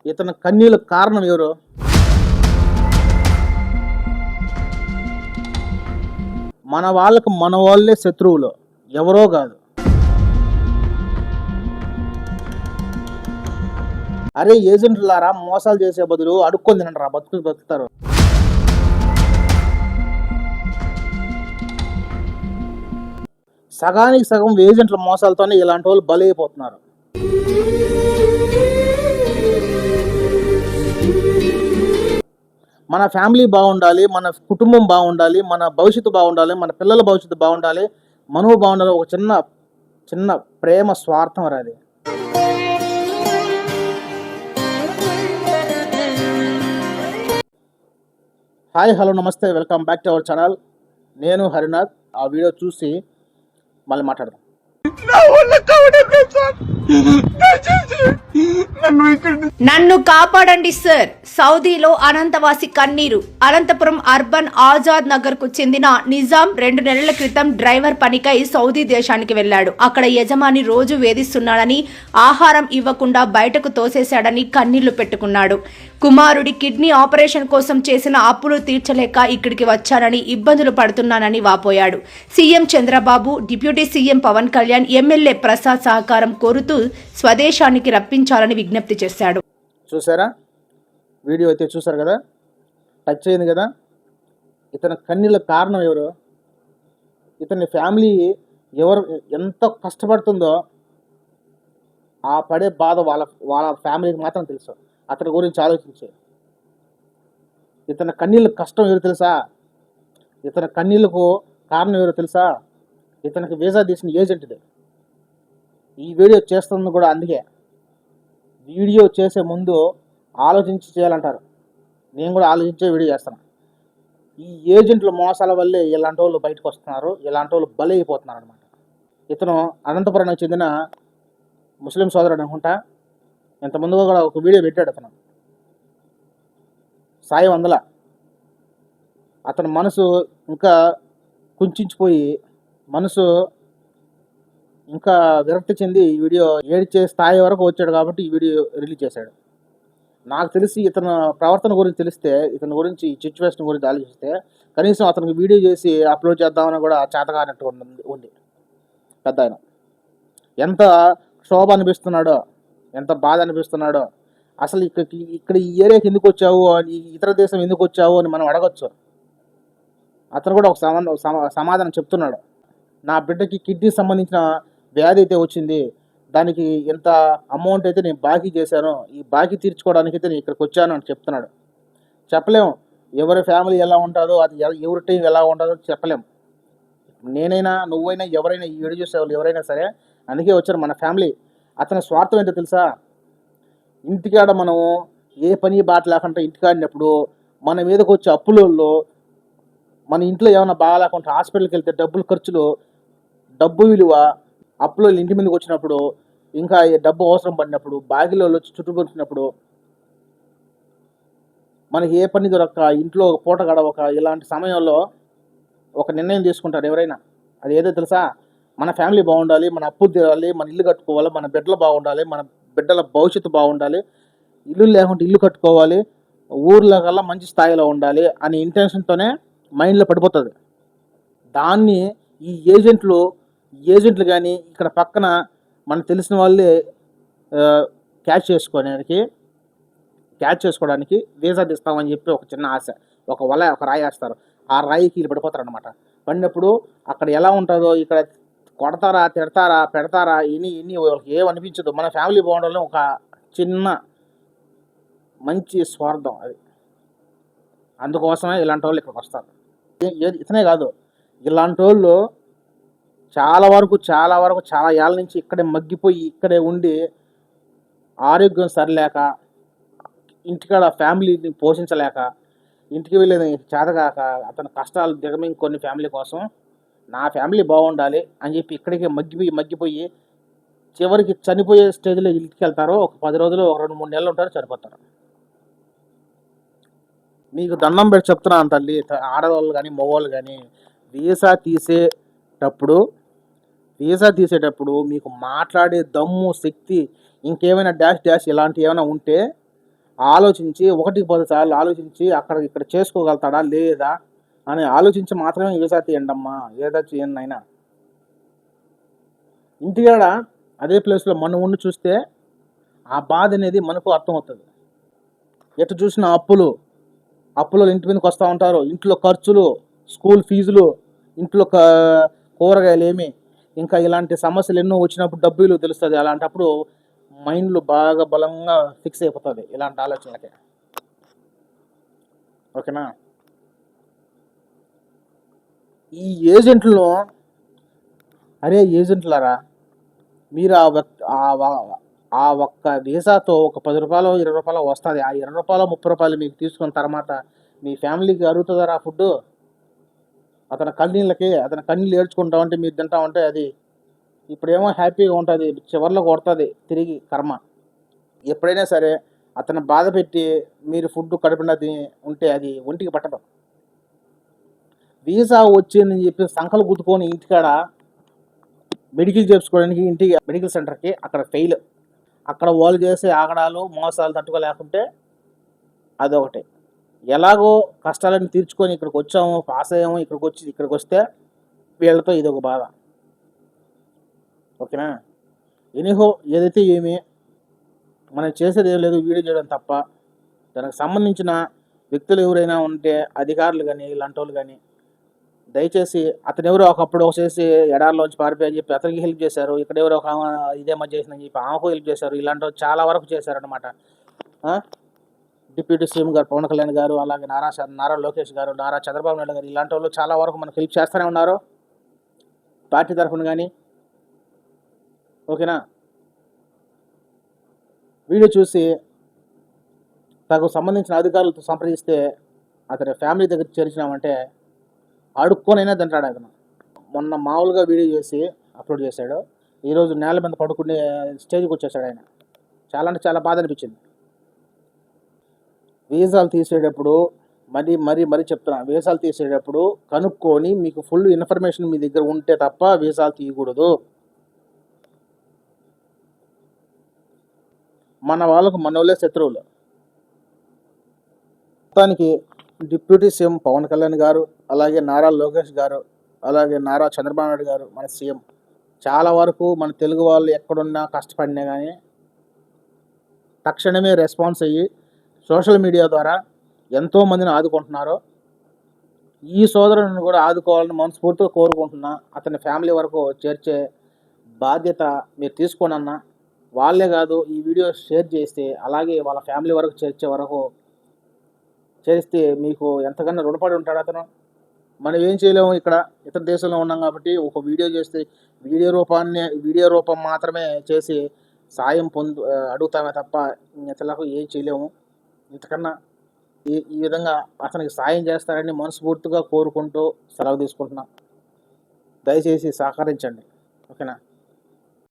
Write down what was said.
ఇతని కన్నీళ్ళకు కారణం ఎవరు? మన వాళ్ళకు మన వాళ్ళే శత్రువులు, ఎవరో కాదు. అరే ఏజెంట్లారా, మోసాలు చేసే బదులు అడుక్కొని తినండి రా, బతుకుతారు. సగానికి సగం ఏజెంట్ల మోసాలతోనే ఇలాంటి వాళ్ళు బలైపోతున్నారు. మన ఫ్యామిలీ బాగుండాలి, మన కుటుంబం బాగుండాలి, మన భవిష్యత్తు బాగుండాలి, మన పిల్లల భవిష్యత్తు బాగుండాలి, మనము బాగుండాలి. ఒక చిన్న చిన్న ప్రేమ స్వార్థం రాది. హాయ్ హలో నమస్తే, welcome back to our channel. నేను హరినాథ్. ఆ వీడియో చూసి మళ్ళీ మాట్లాడదాం. నన్ను కాపాడండి సార్. సౌదీలో అనంతవాసి కన్నీరు. అనంతపురం అర్బన్ ఆజాద్ నగర్ కు చెందిన నిజాం 2 నెలల క్రితం డ్రైవర్ పనికై సౌదీ దేశానికి వెళ్లాడు. అక్కడ యజమాని రోజు వేధిస్తున్నాడని, ఆహారం ఇవ్వకుండా బయటకు తోసేశాడని కన్నీళ్లు పెట్టుకున్నాడు. కుమారుడి కిడ్నీ ఆపరేషన్ కోసం చేసిన అప్పులు తీర్చలేక ఇక్కడికి వచ్చానని, ఇబ్బందులు పడుతున్నానని వాపోయాడు. CM Chandrababu, deputy CM Pawan Kalyan, MLA Prasad సహకారం కోరుతూ స్వదేశానికి రప్పించాలని విజ్ఞప్తి చేశాడు. చూసారా వీడియో అయితే? చూసారు కదా, టచ్ అయింది కదా. ఇతని కన్నీళ్ళ కారణం ఎవరు? ఇతని ఫ్యామిలీ ఎవరు ఎంత కష్టపడుతుందో ఆ పడే బాధ వాళ్ళ వాళ్ళ ఫ్యామిలీకి మాత్రం తెలుసు. అతని గురించి ఆలోచించే. ఇతని కన్నీళ్ళ కష్టం ఎవరు తెలుసా? ఇతని కన్నీళ్ళకు కారణం ఎవరు తెలుసా? ఇతనికి వీసా తీసిన ఏజెంట్దే. ఈ వీడియో చేస్తుంది కూడా అందుకే. వీడియో చేసే ముందు ఆలోచించి చేయాలంటారు. నేను కూడా ఆలోచించే వీడియో చేస్తాను. ఈ ఏజెంట్ల మోసాల వల్లే ఇలాంటి వాళ్ళు బయటకు వస్తున్నారు, ఇలాంటి వాళ్ళు బలైపోతున్నారు అనమాట. ఇతను అనంతపురానికి చెందిన ముస్లిం సోదరుడు అనుకుంటా. ఇంతకుముందుగా కూడా ఒక వీడియో పెట్టాడు అతను. సాయి వందల. అతని మనసు ఇంకా కుంచిపోయి, మనసు ఇంకా విరక్తి చెంది ఈ వీడియో ఏడ్చే స్థాయి వరకు వచ్చాడు కాబట్టి ఈ వీడియో రిలీజ్ చేశాడు. నాకు తెలిసి ఇతను ప్రవర్తన గురించి తెలిస్తే, ఇతని గురించి ఈ సిచ్యువేషన్ గురించి ఆలోచిస్తే కనీసం అతనికి వీడియో చేసి అప్లోడ్ చేద్దామని కూడా చేతగానట్టు ఉంది పెద్ద ఆయన. ఎంత క్షోభ అనిపిస్తున్నాడో, ఎంత బాధ అనిపిస్తున్నాడో. అసలు ఇక్కడ ఈ ఏరియాకి ఎందుకు వచ్చావు, ఇతర దేశం ఎందుకు వచ్చావు అని మనం అడగచ్చు. అతను కూడా ఒక సమాధానం చెప్తున్నాడు. నా బిడ్డకి కిడ్నీ సంబంధించిన వ్యాధి అయితే వచ్చింది, దానికి ఎంత అమౌంట్ అయితే నేను బాకీ చేశాను, ఈ బాకీ తీర్చుకోవడానికి అయితే నేను ఇక్కడికి వచ్చాను అని చెప్తున్నాడు. చెప్పలేము ఎవరి ఫ్యామిలీ ఎలా ఉంటుందో, అది ఎవరి టైం ఎలా ఉంటుందో చెప్పలేము. నేనైనా, నువ్వైనా, ఎవరైనా, ఈ వీడియో చూసే వాళ్ళు ఎవరైనా సరే అందుకే వచ్చారు మన ఫ్యామిలీ. అతని స్వార్థం ఏంటో తెలుసా? ఇంటికాడ మనము ఏ పని బాట లేకుండా ఇంటికాడినప్పుడు మన మీదకి వచ్చే అప్పులలో, మన ఇంట్లో ఏమైనా బాగాలేకుండా హాస్పిటల్కి వెళ్తే డబ్బులు ఖర్చులు, డబ్బు విలువ, అప్పులో ఇంటి మీదకి వచ్చినప్పుడు, ఇంకా డబ్బు అవసరం పడినప్పుడు, బాగిలో వచ్చి చుట్టుపట్టినప్పుడు, మనకి ఏ పని దొరక్క, ఇంట్లో పూట గడవక, ఇలాంటి సమయంలో ఒక నిర్ణయం తీసుకుంటారు ఎవరైనా. అది ఏదో తెలుసా? మన ఫ్యామిలీ బాగుండాలి, మన అప్పు తీరాలి, మన ఇల్లు కట్టుకోవాలి, మన బిడ్డలు బాగుండాలి, మన బిడ్డల భవిష్యత్తు బాగుండాలి, ఇల్లు లేకుంటే ఇల్లు కట్టుకోవాలి, ఊర్లో కల్లా మంచి స్థాయిలో ఉండాలి అనే ఇంటెన్షన్తోనే మైండ్లో పడిపోతుంది. దాన్ని ఈ ఏజెంట్లు కానీ ఇక్కడ పక్కన మనకు తెలిసిన వాళ్ళే క్యాచ్ చేసుకోవడానికి వీసా తీస్తామని చెప్పి ఒక చిన్న ఆశ, ఒక రాయి వేస్తారు. ఆ రాయికి వీళ్ళు పడిపోతారు అనమాట. పడినప్పుడు అక్కడ ఎలా ఉంటుందో, ఇక్కడ కొడతారా, తిడతారా, పెడతారా, ఇన్ని వాళ్ళకి ఏమనిపించదు. మన ఫ్యామిలీ బాగుండాలని ఒక చిన్న మంచి స్వార్థం అది. అందుకోసమే ఇలాంటి వాళ్ళు ఇక్కడికి వస్తారు. ఇతనే కాదు, ఇలాంటి వాళ్ళు చాలా వరకు చాలా ఏళ్ళ నుంచి ఇక్కడే మగ్గిపోయి, ఇక్కడే ఉండి ఆరోగ్యం సరిలేక, ఇంటికాడ ఫ్యామిలీని పోషించలేక, ఇంటికి వెళ్ళేది చేతగాక, అతని కష్టాలు దిగమింగ్ కొన్ని ఫ్యామిలీ కోసం నా ఫ్యామిలీ బాగుండాలి అని చెప్పి ఇక్కడికి మగ్గిపోయి చివరికి చనిపోయే స్టేజ్లో ఇంటికి వెళ్తారు. ఒక 10 రోజులు, ఒక 2-3 నెలలు ఉంటారు, చనిపోతారు. మీకు దండం పెట్టి చెప్తున్నాను తల్లి, ఆడవాళ్ళు కానీ మగవాళ్ళు కానీ, వీసా తీసేటప్పుడు మీకు మాట్లాడే దమ్ము, శక్తి, ఇంకేమైనా డాష్ ఇలాంటివి ఏమైనా ఉంటే ఆలోచించి 1కి 10 సార్లు ఆలోచించి అక్కడ ఇక్కడ చేసుకోగలుగుతాడా లేదా అని ఆలోచించి మాత్రమే వీసా తీయండి అమ్మా, ఏదో చేయండి అయినా. ఇంటికాడ అదే ప్లేస్లో మనం ఉండి చూస్తే ఆ బాధ అనేది మనకు అర్థమవుతుంది. ఎటు చూసిన అప్పులు ఇంటి మీదకి వస్తూ ఉంటారు. ఇంట్లో ఖర్చులు, స్కూల్ ఫీజులు, ఇంట్లో కూరగాయలు ఏమి, ఇంకా ఇలాంటి సమస్యలు ఎన్నో వచ్చినప్పుడు డబ్బులు తెలుస్తుంది. అలాంటప్పుడు మైండ్లో బాగా బలంగా ఫిక్స్ అయిపోతుంది ఇలాంటి ఆలోచనలకి. ఓకేనా? ఈ ఏజెంట్లను, అరే ఏజెంట్లారా, మీరు ఆ ఒక్క వీసాతో ఒక 10 రూపాయలు 20 రూపాయలు వస్తుంది. ఆ 20 రూపాయలు 30 రూపాయలు మీకు తీసుకున్న తర్వాత మీ ఫ్యామిలీకి అరుగుతుందా ఫుడ్? అతని కన్నీళ్ళు ఏడ్చుకుంటా ఉంటే మీరు తింటా ఉంటే అది ఇప్పుడేమో హ్యాపీగా ఉంటుంది, చివర్లో కొడుతుంది తిరిగి కర్మ. ఎప్పుడైనా సరే అతను బాధ పెట్టి మీరు ఫుడ్ కడుపున ఉంటే అది ఒంటికి పట్టదు. వీసా వచ్చిందని చెప్పి సంకలు గుద్దుకొని ఇంటికాడ మెడికల్ చేసుకోవడానికి ఇంటికి మెడికల్ సెంటర్కి అక్కడ ఫెయిల్. అక్కడ వాళ్ళు చేసే ఆగడాలు మోసాలు తట్టుకోలేకుంటే అదొకటి. ఎలాగో కష్టాలను తీర్చుకొని ఇక్కడికి వచ్చాము, పాస్ అయ్యాము, ఇక్కడికి వస్తే వీళ్ళతో ఇదొక బాధ. ఓకేనా? ఎనీహో ఏదైతే ఏమి మనం చేసేది ఏం లేదు, వీడియో చేయడం తప్ప. దానికి సంబంధించిన వ్యక్తులు ఎవరైనా ఉంటే అధికారులు కానీ ఇలాంటి వాళ్ళు కానీ దయచేసి అతను ఎవరో ఒకప్పుడు చేసి ఎడారిలోంచి పారిపోయని చెప్పి అతనికి హెల్ప్ చేశారు, ఇక్కడ ఎవరో ఒక ఇదే మధ్య చేసిందని చెప్పి ఆమెకు హెల్ప్ చేశారు, ఇలాంటి వాళ్ళు చాలా వరకు చేశారనమాట. డిప్యూటీ సీఎం గారు పవన్ కళ్యాణ్ గారు, అలాగే నారా లోకేష్ గారు, నారా చంద్రబాబు నాయుడు గారు, ఇలాంటి వాళ్ళు చాలా వరకు మనకు హెల్ప్ చేస్తూనే ఉన్నారు పార్టీ తరఫున కానీ. ఓకేనా? వీడియో చూసి తనకు సంబంధించిన అధికారులతో సంప్రదిస్తే అతని ఫ్యామిలీ దగ్గరికి చేర్చినామంటే అడుక్కొనైనా తింటాడు అతను. మొన్న మామూలుగా వీడియో చేసి అప్లోడ్ చేశాడు, ఈరోజు నేల మీద పడుకునే స్టేజ్కి వచ్చేసాడు ఆయన. చాలా అంటే చాలా బాధ అనిపించింది. వీసాలు తీసేటప్పుడు మరీ చెప్తున్నా, వీసాలు తీసేటప్పుడు కనుక్కొని మీకు ఫుల్ ఇన్ఫర్మేషన్ మీ దగ్గర ఉంటే తప్ప వీసాలు తీయకూడదు. మన వాళ్ళకు మనోళ్ళే శత్రువులు. మొత్తానికి డిప్యూటీ సీఎం పవన్ కళ్యాణ్ గారు, అలాగే నారా లోకేష్ గారు, అలాగే నారా చంద్రబాబు నాయుడు గారు మన సీఎం చాలా వరకు మన తెలుగు వాళ్ళు ఎక్కడున్నా కష్టపడినా కానీ తక్షణమే రెస్పాన్స్ అయ్యి సోషల్ మీడియా ద్వారా ఎంతోమందిని ఆదుకుంటున్నారు. ఈ సోదరుని కూడా ఆదుకోవాలని మనస్ఫూర్తిగా కోరుకుంటున్నా. అతని ఫ్యామిలీ వరకు చేర్చే బాధ్యత మీరు తీసుకోనన్నా. వాళ్ళే కాదు, ఈ వీడియో షేర్ చేస్తే అలాగే వాళ్ళ ఫ్యామిలీ వరకు చేస్తే మీకు ఎంతకన్నా రుణపడి ఉంటాడు అతను. మనం ఏం చేయలేము, ఇక్కడ ఇతర దేశంలో ఉన్నాం కాబట్టి ఒక వీడియో చేస్తే వీడియో రూపం మాత్రమే చేసి సాయం అడుగుతామే తప్ప ఇతరులకు ఏం చేయలేము. ఇంతకన్నా ఈ విధంగా అతనికి సాయం చేస్తారని మనస్ఫూర్తిగా కోరుకుంటూ సెలవు తీసుకుంటున్నా. దయచేసి సహకరించండి. ఓకేనా?